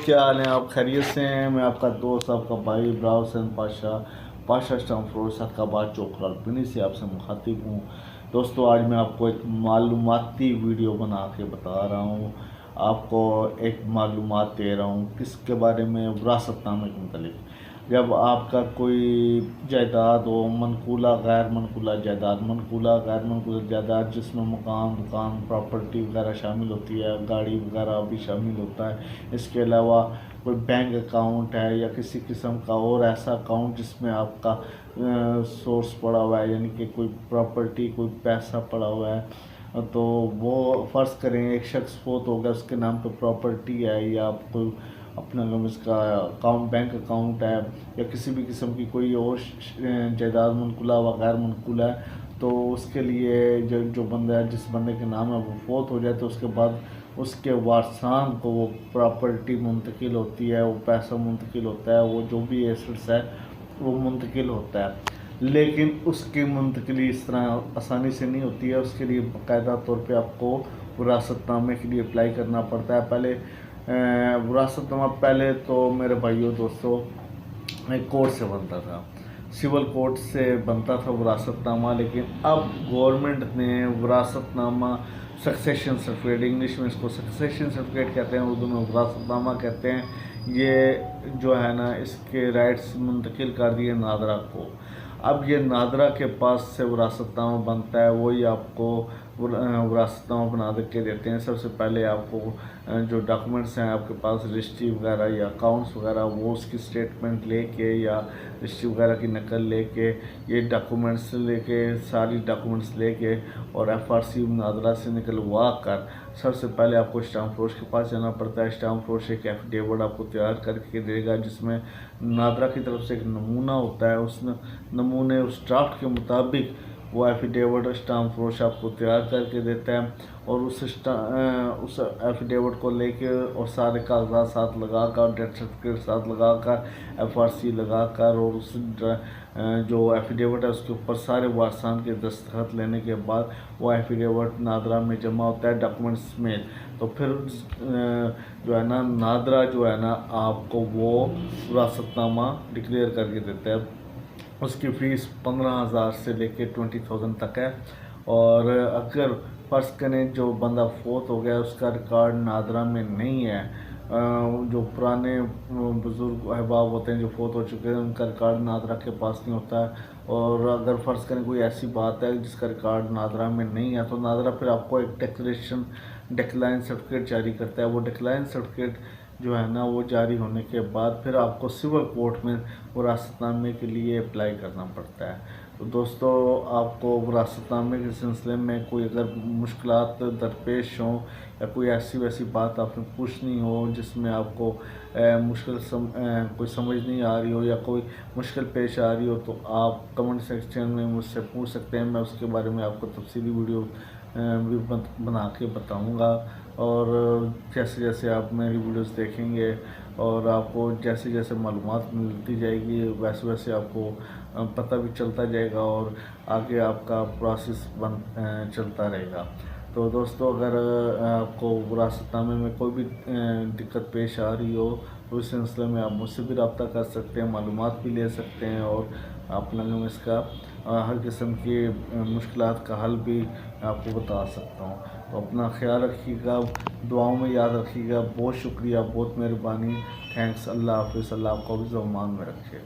کیا حال ہیں؟ آپ خیریت سے ہیں؟ میں آپ کا دوست، آپ کا بھائی براؤ حسین پاشا اسٹام فروش صدقآباد چوک رالپنی سے آپ سے مخاطب ہوں۔ دوستو، آج میں آپ کو ایک معلوماتی ویڈیو بنا کے بتا رہا ہوں، آپ کو ایک معلومات دے رہا ہوں کس کے بارے میں، وراثت نامے کے متعلق۔ جب آپ کا کوئی جائیداد ہو، منقولہ غیر منقولہ جائیداد، منقولہ غیر منقولہ جائیداد جس میں مکان، دکان، پراپرٹی وغیرہ شامل ہوتی ہے، گاڑی وغیرہ بھی شامل ہوتا ہے، اس کے علاوہ کوئی بینک اکاؤنٹ ہے یا کسی قسم کا اور ایسا اکاؤنٹ جس میں آپ کا سورس پڑا ہوا ہے، یعنی کہ کوئی پراپرٹی، کوئی پیسہ پڑا ہوا ہے، تو وہ فرض کریں ایک شخص فوت ہو گیا، اس کے نام پہ پراپرٹی ہے، یا آپ کوئی اپنا اس کا اکاؤنٹ، بینک اکاؤنٹ ہے، یا کسی بھی قسم کی کوئی اور جائیداد منقولہ و غیر منقولہ ہے، تو اس کے لیے جو بندہ ہے، جس بندے کے نام ہے، وہ فوت ہو جائے تو اس کے بعد اس کے وارثان کو وہ پراپرٹی منتقل ہوتی ہے، وہ پیسہ منتقل ہوتا ہے، وہ جو بھی ایسٹس ہے وہ منتقل ہوتا ہے۔ لیکن اس کی منتقلی اس طرح آسانی سے نہیں ہوتی ہے، اس کے لیے باقاعدہ طور پہ آپ کو وراثت نامے کے لیے اپلائی کرنا پڑتا ہے۔ پہلے وراثت نامہ پہلے تو میرے بھائیوں دوستوں کورٹ سے بنتا تھا، سول کورٹ سے بنتا تھا وراثت نامہ، لیکن اب گورنمنٹ نے وراثت نامہ سکسیشن سرٹیفکیٹ، انگلش میں اس کو سکسیشن سرٹیفکیٹ کہتے ہیں، اردو میں وراثت نامہ کہتے ہیں، یہ جو ہے نا اس کے رائٹس منتقل کر دیے نادرا کو۔ اب یہ نادرا کے پاس سے وراثت نامہ بنتا ہے، وہی آپ کو وراثت نامہ بنا کے دیتے ہیں۔ سب سے پہلے آپ کو جو ڈاکومنٹس ہیں آپ کے پاس، رجسٹری وغیرہ یا اکاؤنٹس وغیرہ، وہ اس کی سٹیٹمنٹ لے کے یا رجسٹری وغیرہ کی نقل لے کے، یہ ڈاکومنٹس لے کے، ساری ڈاکومنٹس لے کے اور ایف آر سی نادرا سے نکلوا کر، سب سے پہلے آپ کو اسٹام فروش کے پاس جانا پڑتا ہے۔ اسٹام فروش ایک ایفیڈیوٹ آپ کو تیار کر کے دے گا، جس میں نادرا کی طرف سے ایک نمونہ ہوتا ہے، اس نمونے، اس ڈرافٹ کے مطابق وہ ایفیڈیوٹ اسٹام فروش آپ کو تیار کر کے دیتا ہے، اور اس ایفیڈیوٹ کو لے کے اور سارے کاغذات ساتھ لگا کر، ڈیتھ سرٹیفکیٹ ساتھ لگا کر، ایف آر سی لگا کر، اور اس جو ایفیڈیوٹ ہے اس کے اوپر سارے وارثان کے دستخط لینے کے بعد وہ ایفیڈیوٹ نادرا میں جمع ہوتا ہے ڈاکومنٹس میں۔ تو پھر جو ہے نا نادرا جو ہے نا آپ کو وہ وراثت نامہ ڈکلیئر کر کے دیتا ہے۔ اس کی فیس 15,000 سے لے کے 20,000 تک ہے، اور اگر فرض کریں جو بندہ فوت ہو گیا اس کا ریکارڈ نادرا میں نہیں ہے، جو پرانے بزرگ احباب ہوتے ہیں جو فوت ہو چکے ہیں، ان کا ریکارڈ نادرا کے پاس نہیں ہوتا ہے، اور اگر فرض کریں کوئی ایسی بات ہے جس کا ریکارڈ نادرا میں نہیں ہے، تو نادرا پھر آپ کو ایک ڈکلائن سرٹیفکیٹ جاری کرتا ہے۔ وہ ڈکلائن سرٹیفکیٹ جو ہے نا وہ جاری ہونے کے بعد پھر آپ کو سول کورٹ میں وراثت نامے کے لیے اپلائی کرنا پڑتا ہے۔ تو دوستو، آپ کو وراثت نامے کے سلسلے میں کوئی اگر مشکلات درپیش ہوں، یا کوئی ایسی ویسی بات آپ نے پوچھنی ہو جس میں آپ کو کوئی سمجھ نہیں آ رہی ہو، یا کوئی مشکل پیش آ رہی ہو، تو آپ کمنٹ سیکشن میں مجھ سے پوچھ سکتے ہیں، میں اس کے بارے میں آپ کو تفصیلی ویڈیو بھی بنا کے بتاؤں گا۔ اور جیسے جیسے آپ میری ویڈیوز دیکھیں گے اور آپ کو جیسے جیسے معلومات ملتی جائے گی، ویسے ویسے آپ کو پتہ بھی چلتا جائے گا، اور آگے آپ کا پروسیس چلتا رہے گا۔ تو دوستو، اگر آپ کو وراثت نامے میں کوئی بھی دقت پیش آ رہی ہو تو اس سلسلے میں آپ مجھ سے بھی رابطہ کر سکتے ہیں، معلومات بھی لے سکتے ہیں، اور آپ لوگوں میں اس کا ہر قسم کی مشکلات کا حل بھی آپ کو بتا سکتا ہوں۔ تو اپنا خیال رکھیے گا، دعاؤں میں یاد رکھیے گا۔ بہت شکریہ، بہت مہربانی، تھینکس، اللہ حافظ، اللہ آپ کو بھی امان میں رکھے۔